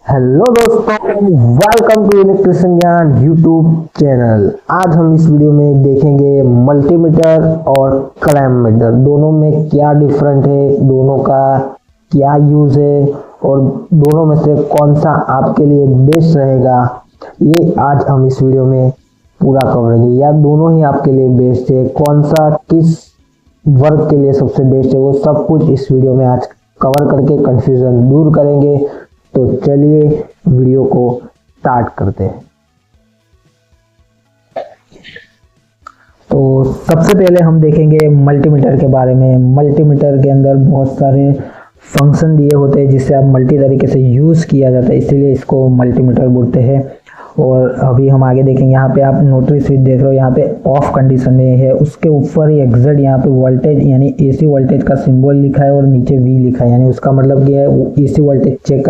Hello दोस्तों, welcome to electrician ज्ञान YouTube channel. आज हम इस वीडियो में देखेंगे मल्टीमीटर और क्लैम्प मीटर, दोनों में क्या डिफरेंट है, दोनों का क्या यूज है और दोनों में से कौन सा आपके लिए बेस्ट रहेगा, ये आज हम इस वीडियो में पूरा करेंगे। या दोनों ही आपके लिए बेस्ट है, कौन सा किस वर्क के लिए सबसे बेस्ट है, वो सब कुछ इस वीडियो में आज कवर करके कंफ्यूजन दूर करेंगे। तो चलिए वीडियो को स्टार्ट करते हैं। तो सबसे पहले हम देखेंगे मल्टीमीटर के बारे में। मल्टीमीटर के अंदर बहुत सारे फंक्शन दिए होते हैं जिससे आप मल्टी तरीके से यूज किया जाता है, इसीलिए इसको मल्टीमीटर बोलते हैं। और अभी हम आगे देखेंगे, यहाँ पे आप नोटरी स्विच देख रहे हो, यहाँ पे ऑफ कंडीशन में है, उसके ऊपर ही एग्जैक्ट यहाँ पे वोल्टेज यानी एसी वोल्टेज का सिंबल लिखा है और नीचे वी लिखा है, यानी उसका मतलब क्या है, एसी वोल्टेज चेक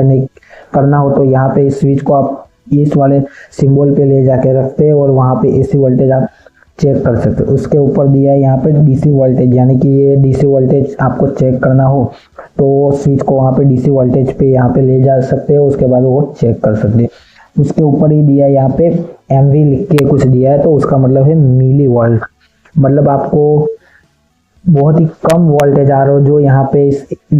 करना हो तो यहाँ पे इस स्विच को आप इस वाले सिंबल पे ले जाके रखते हैं और वहाँ पे एसी वोल्टेज आप चेक कर सकते हो। उसके ऊपर दिया है यहाँ पे डीसी वोल्टेज, यानी कि ये डीसी वोल्टेज आपको चेक करना हो तो स्विच को वहाँ पे डीसी वोल्टेज पे यहाँ पे ले जा सकते हो, उसके बाद वो चेक कर सकते हैं। उसके ऊपर ही दिया है यहाँ पे एमवी लिख के कुछ दिया है, तो उसका मतलब है मिली वोल्ट, मतलब आपको बहुत ही कम वोल्टेज आ रहा हो जो यहाँ पे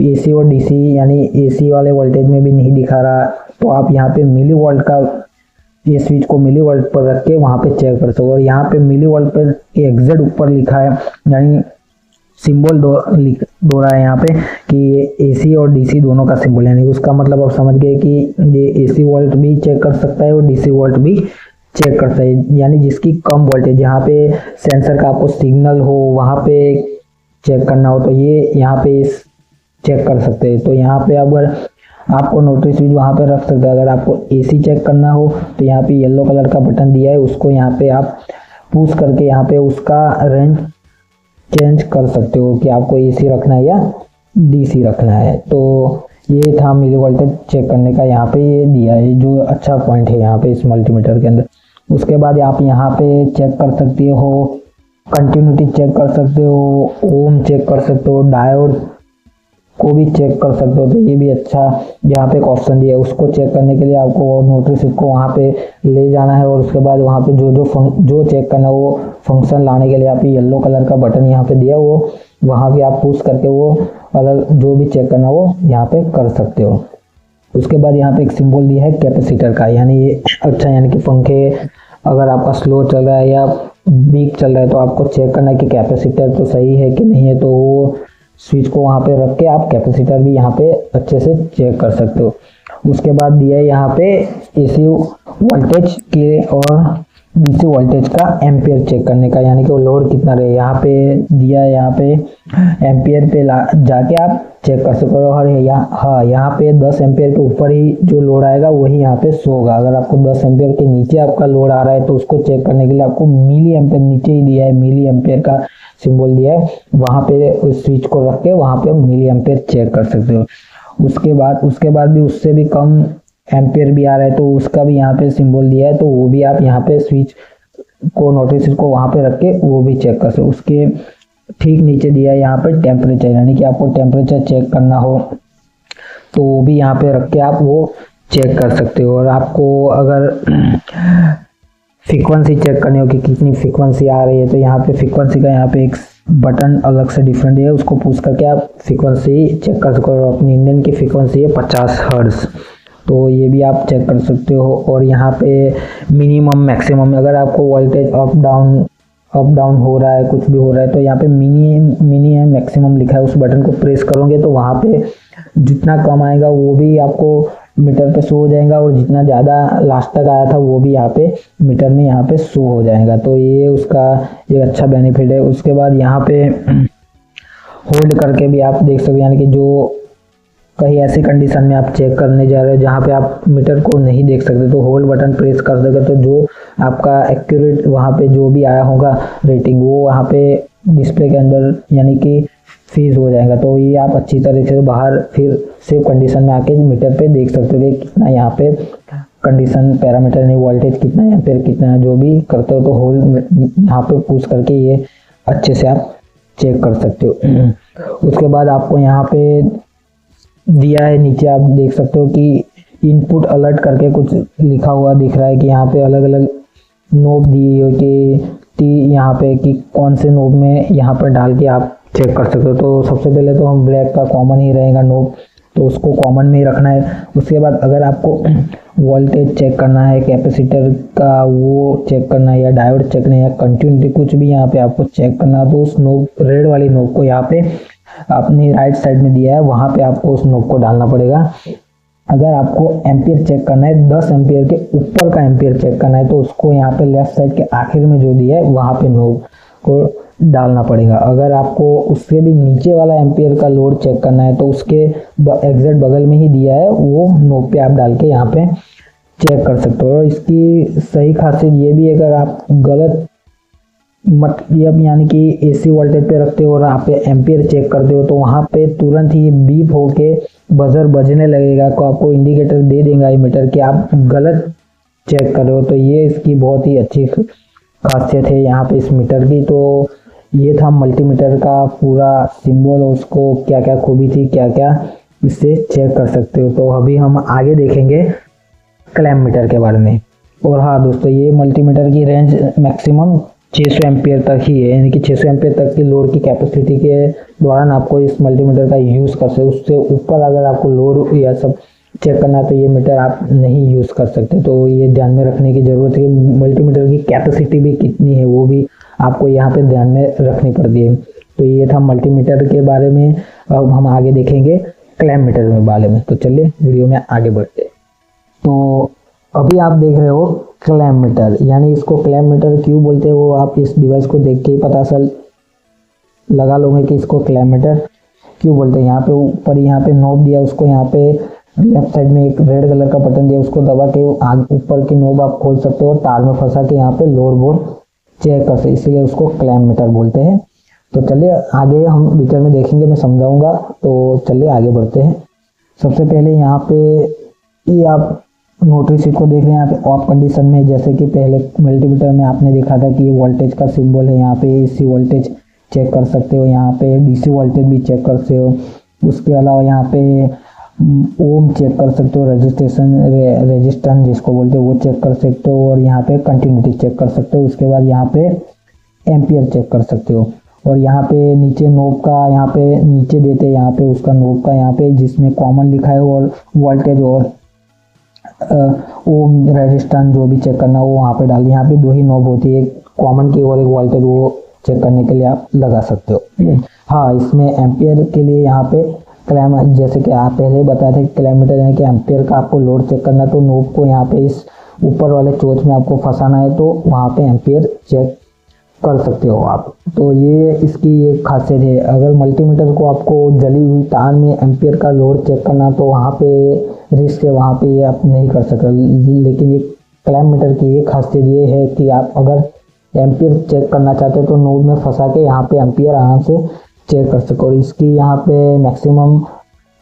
एसी और डीसी यानी एसी वाले वोल्टेज में भी नहीं दिखा रहा, तो आप यहाँ पे मिली वोल्ट का ये स्विच को मिली वोल्ट पर रख के वहाँ पे चेक कर सकते हो। और यहाँ पे मिली वोल्ट पर एग्जैक्ट ऊपर लिखा है, यानी सिंबल दो रहा है यहाँ पे कि एसी और डीसी दोनों का सिंबल, यानी उसका मतलब आप समझ गए कि ये एसी वोल्ट भी चेक कर सकता है और डीसी वोल्ट भी चेक करता है, यानी जिसकी कम वोल्टेज यहाँ पे सेंसर का आपको सिग्नल हो वहाँ पे चेक करना हो तो ये यहाँ पे चेक कर सकते हैं। तो यहाँ पे अगर आपको नोटरी स्विच वहाँ पे रख सकते हैं। अगर आपको एसी चेक करना हो तो यहाँ पे येलो कलर का बटन दिया है, उसको यहाँ पे आप पुश करके यहाँ पे उसका रेंज चेंज कर सकते हो कि आपको एसी रखना है या डीसी रखना है। तो ये था मिली वोल्टेज चेक करने का, यहाँ पे ये दिया है जो अच्छा पॉइंट है यहाँ पे इस मल्टीमीटर के अंदर। उसके बाद आप यहाँ पे चेक कर सकते हो, कंटिन्यूटी चेक कर सकते हो, ओम चेक कर सकते हो, डायोड को भी चेक कर सकते हो। तो ये भी अच्छा यहाँ पे एक ऑप्शन दिया है, उसको चेक करने के लिए आपको नोटरी स्विच को वहाँ पे ले जाना है और उसके बाद वहाँ पे जो चेक करना है वो फंक्शन लाने के लिए आप येलो कलर का बटन यहाँ पे दिया, वो वहाँ पे आप पुश करके वो अलग जो भी चेक करना वो यहाँ पे कर सकते हो। उसके बाद यहाँ पे एक सिंबल दिया है कैपेसिटर का, यानी ये अच्छा, यानी कि पंखे अगर आपका स्लो चल रहा है या वीक चल रहा है तो आपको चेक करना है कि कैपेसिटर तो सही है कि नहीं है, तो वो स्विच को वहाँ पे रख के आप कैपेसिटर भी यहाँ पे अच्छे से चेक कर सकते हो। उसके बाद दिया है यहाँ पे एसी वोल्टेज के और डीसी वोल्टेज का एम्पियर चेक करने का, यानी कि वो लोड कितना रहे, यहाँ पे दिया है, यहाँ पे एम्पियर पे जाके आप चेक कर सकते हो। और हाँ, यहाँ पे 10 एम्पियर के ऊपर ही जो लोड आएगा वही यहाँ पे शो होगा। अगर आपको 10 एम्पियर के नीचे आपका लोड आ रहा है तो उसको चेक करने के लिए आपको मिली एम्पियर नीचे ही दिया है, मिली एम्पियर का सिंबल दिया है, वहाँ पे उस स्विच को रख के वहाँ पे मिली एम्पियर चेक कर सकते हो। उसके बाद भी उससे भी कम एम्पियर भी आ रहा है तो उसका भी यहाँ पे सिंबल दिया है, तो वो भी आप यहाँ पे स्विच को नोटरी स्विच को वहाँ पे रख के वो भी चेक कर सकते हो। उसके ठीक नीचे दिया है यहाँ पे टेम्परेचर, यानी कि आपको टेम्परेचर चेक करना हो तो वो भी यहाँ पे रख के आप वो चेक कर सकते हो। और आपको अगर फ्रीक्वेंसी चेक करनी हो कि कितनी फ्रीक्वेंसी आ रही है तो यहाँ पे फ्रीक्वेंसी का यहाँ पे एक बटन अलग से डिफरेंट है, उसको पुश करके आप फ्रीक्वेंसी चेक कर सकते हो। अपनी इंडियन की फ्रीक्वेंसी है 50 हर्ट्ज, तो ये भी आप चेक कर सकते हो। और यहाँ पे मिनिमम मैक्सिमम, अगर आपको वोल्टेज अप डाउन हो रहा है, कुछ भी हो रहा है तो यहाँ पे मिनी है मैक्सिमम लिखा है, उस बटन को प्रेस करोगे तो वहाँ पे जितना कम आएगा वो भी आपको मीटर पे शो हो जाएगा और जितना ज़्यादा लास्ट तक आया था वो भी यहाँ पे मीटर में यहाँ पे शो हो जाएगा। तो ये उसका एक अच्छा बेनिफिट है। उसके बाद यहाँ पे होल्ड करके भी आप देख सकते हो, यानी कि जो कहीं ऐसी कंडीशन में आप चेक करने जा रहे हो जहाँ पे आप मीटर को नहीं देख सकते तो होल्ड बटन प्रेस कर दोगे तो जो आपका एक्यूरेट वहाँ पे जो भी आया होगा रेटिंग वो वहाँ पे डिस्प्ले के अंदर यानी कि फीज हो जाएगा। तो ये आप अच्छी तरीके से बाहर फिर सेव कंडीशन में आके मीटर पे देख सकते हो कि कितना यहाँ पे कंडीशन पैरामीटर नहीं, वोल्टेज कितना है, फिर कितना है, जो भी करते हो तो होल्ड यहाँ पे पुश करके ये अच्छे से आप चेक कर सकते हो। उसके बाद आपको यहाँ पे दिया है नीचे आप देख सकते हो कि इनपुट अलर्ट करके कुछ लिखा हुआ दिख रहा है कि यहाँ पे अलग अलग नोब दी है कि यहाँ पे कि कौन से नोब में यहाँ पर डाल के आप चेक कर सकते हो। तो सबसे पहले तो हम ब्लैक का कॉमन ही रहेगा नोब, तो उसको कॉमन में ही रखना है। उसके बाद अगर आपको वोल्टेज चेक करना है, कैपेसिटर का वो चेक करना है, या डायोड चेक करना है, या कंटिन्यूटी कुछ भी यहाँ पे आपको चेक करना है, तो उस नोब रेड वाली नोब को यहाँ पे अपनी राइट साइड में दिया है वहाँ पे आपको उस नोब को डालना पड़ेगा। अगर आपको एम्पियर चेक करना है, 10 एम्पियर के ऊपर का एम्पियर चेक करना है, तो उसको यहाँ पे लेफ्ट साइड के आखिर में जो दिया है वहाँ पे नोब को डालना पड़ेगा। अगर आपको उससे भी नीचे वाला एम्पियर का लोड चेक करना है, तो उसके एग्जैक्ट बगल में ही दिया है वो नोब पे आप डाल के यहाँ पे चेक कर सकते हो। और इसकी सही खासियत ये भी है, अगर आप गलत मतलब यानी कि एसी वोल्टेज पे रखते हो और आप एम्पियर चेक करते हो, तो वहाँ पे तुरंत ही बीप होके बजर बजने लगेगा, तो आपको इंडिकेटर दे देगा मीटर कि आप गलत चेक कर रहे हो। तो ये इसकी बहुत ही अच्छी खासियत है यहाँ पे इस मीटर की। तो ये था मल्टीमीटर का पूरा सिंबल, और उसको क्या क्या खूबी थी, क्या क्या इससे चेक कर सकते हो। तो अभी हम आगे देखेंगे क्लैम्प मीटर के बारे में। और हाँ दोस्तों, ये मल्टीमीटर की रेंज मैक्सिमम 600 एम्पियर तक ही है, यानी कि 600 एम्पियर तक की लोड की कैपेसिटी के दौरान आपको इस मल्टीमीटर का यूज़ कर सकते हो। उससे ऊपर अगर आपको लोड या सब चेक करना है तो ये मीटर आप नहीं यूज़ कर सकते। तो ये ध्यान में रखने की ज़रूरत है कि मल्टीमीटर की कैपेसिटी भी कितनी है वो भी आपको यहाँ पे ध्यान में रखनी पड़ती है। तो ये था मल्टीमीटर के बारे में। अब हम आगे देखेंगे क्लैम्प मीटर के बारे में। तो चलिए वीडियो में आगे बढ़ते हैं। तो अभी आप देख रहे हो क्लैम्प मीटर, यानी इसको क्लैम्प मीटर क्यों बोलते हैं वो आप इस डिवाइस को देख के ही पता लगा लोगे कि इसको क्लैम्प मीटर क्यों बोलते हैं। यहाँ पे ऊपर यहाँ पे नोब दिया, उसको यहाँ पे लेफ्ट साइड में एक रेड कलर का बटन दिया, उसको दबा के ऊपर की नोब आप खोल सकते हो और तार में फंसा के यहाँ पे लोड बोर्ड चेक कर सकते, इसीलिए उसको क्लैम्प मीटर बोलते हैं। तो चलिए आगे हम मीटर में देखेंगे, मैं समझाऊंगा। तो चलिए आगे बढ़ते हैं। सबसे पहले यहाँ पे ये आप नोटरी सीट को देख रहे हैं, यहाँ पे ऑफ कंडीशन में, जैसे कि पहले मल्टीमीटर में आपने देखा था कि ये वोल्टेज का सिंबल है, यहाँ पे एसी वोल्टेज चेक कर सकते हो, यहाँ पे डीसी वोल्टेज भी चेक कर सकते हो। उसके अलावा यहाँ पे ओम चेक कर सकते हो, रेजिस्टेंस जिसको बोलते हो वो चेक कर सकते हो, और यहाँ पे कंटिन्यूटी चेक कर सकते हो। उसके बाद यहाँ पे एम्पियर चेक कर सकते हो। और यहाँ पे नीचे नोब का यहाँ पे नीचे देते हैं, यहाँ पे उसका नोब का यहाँ पे जिसमें कॉमन लिखा है और वोल्टेज और ओम रेजिस्टेंस जो भी चेक करना वो वहाँ पे डाल दिया। यहाँ पे दो ही नोब होती है, एक कॉमन की और एक वोल्टेज, वो चेक करने के लिए आप लगा सकते हो। हाँ, इसमें एम्पियर के लिए यहाँ पे क्लैम्प, जैसे कि आप पहले बताए थे क्लैम्प मीटर यानी कि एम्पियर का आपको लोड चेक करना है, तो नोब को यहाँ पे इस ऊपर वाले चोच में आपको फंसाना है, तो वहाँ पे एम्पियर चेक कर सकते हो आप। तो ये इसकी एक खासियत है। अगर मल्टीमीटर को आपको जली हुई तार में एम्पियर का लोड चेक करना तो वहाँ पे रिस्क है, वहाँ पे आप नहीं कर सकते। लेकिन ये क्लैम्प मीटर की ये खासियत ये है कि आप अगर एम्पियर चेक करना चाहते हो तो नोब में फंसा के यहाँ पे एम्पियर आराम से चेक कर सको। और इसकी यहाँ पे मैक्सिमम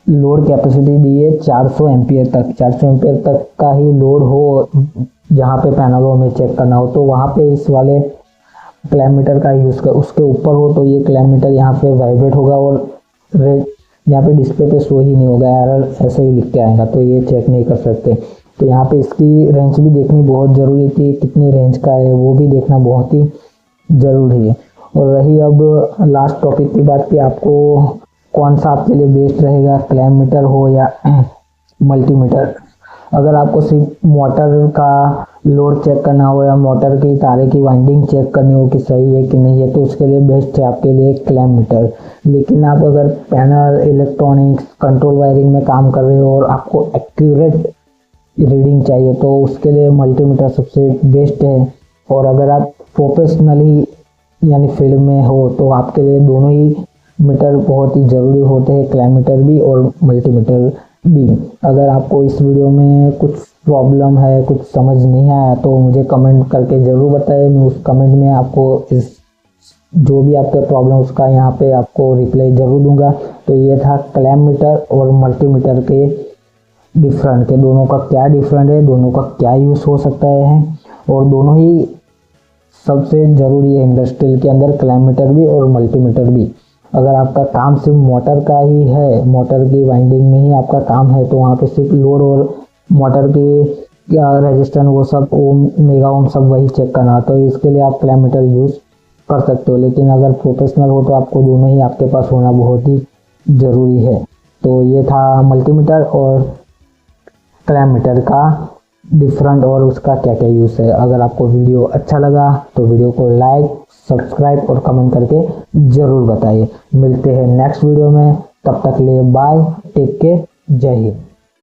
लोड कैपेसिटी दी है 400 एम्पियर तक। 400 एम्पियर तक का ही लोड हो जहाँ पे पैनलों में चेक करना हो, तो वहाँ पे इस वाले क्लैम्प मीटर का यूज़ कर। उसके ऊपर हो तो ये क्लैम्प मीटर यहाँ पे वाइब्रेट होगा और रेड यहाँ पे डिस्प्ले पे शो ही नहीं होगा, एरर ऐसे ही लिख के आएगा, तो ये चेक नहीं कर सकते। तो यहाँ पे इसकी रेंज भी देखनी बहुत ज़रूरी थी, कितनी रेंज का है वो भी देखना बहुत ही ज़रूरी है। और रही अब लास्ट टॉपिक की बात कि आपको कौन सा आपके लिए बेस्ट रहेगा, क्लैम्प मीटर हो या मल्टीमीटर। अगर आपको सिर्फ मोटर का लोड चेक करना हो या मोटर की तारे की वाइंडिंग चेक करनी हो कि सही है कि नहीं है, तो उसके लिए बेस्ट है आपके लिए क्लैम्प मीटर। लेकिन आप अगर पैनल, इलेक्ट्रॉनिक्स, कंट्रोल वायरिंग में काम कर रहे हो और आपको एक्यूरेट रीडिंग चाहिए तो उसके लिए मल्टीमीटर सबसे बेस्ट है। और अगर आप प्रोफेशनली यानी फील्ड में हो तो आपके लिए दोनों ही मीटर बहुत ही ज़रूरी होते हैं, क्लैम्प मीटर भी और मल्टीमीटर भी। अगर आपको इस वीडियो में कुछ प्रॉब्लम है, कुछ समझ नहीं आया तो मुझे कमेंट करके ज़रूर बताएं। मैं उस कमेंट में आपको इस जो भी आपके प्रॉब्लम उसका यहाँ पे आपको रिप्लाई ज़रूर दूंगा। तो ये था क्लैम्प मीटर और मल्टीमीटर के डिफरेंट के, दोनों का क्या डिफरेंट है, दोनों का क्या यूज़ हो सकता है, और दोनों ही सबसे ज़रूरी है इंडस्ट्रियल के अंदर, क्लैम्प मीटर भी और मल्टीमीटर भी। अगर आपका काम सिर्फ मोटर का ही है, मोटर की वाइंडिंग में ही आपका काम है, तो वहाँ पे सिर्फ लोड और मोटर की रेजिस्टेंस वो सब ओम मेगा ओम सब वही चेक करना, तो इसके लिए आप क्लैम मीटर यूज़ कर सकते हो। लेकिन अगर प्रोफेशनल हो तो आपको दोनों ही आपके पास होना बहुत ही ज़रूरी है। तो ये था मल्टीमीटर और क्लैम मीटर का डिफरेंट और उसका क्या क्या यूज़ है। अगर आपको वीडियो अच्छा लगा तो वीडियो को लाइक, सब्सक्राइब और कमेंट करके ज़रूर बताइए। मिलते हैं नेक्स्ट वीडियो में, तब तक के लिए बाय, टेक केयर, जय हिंद।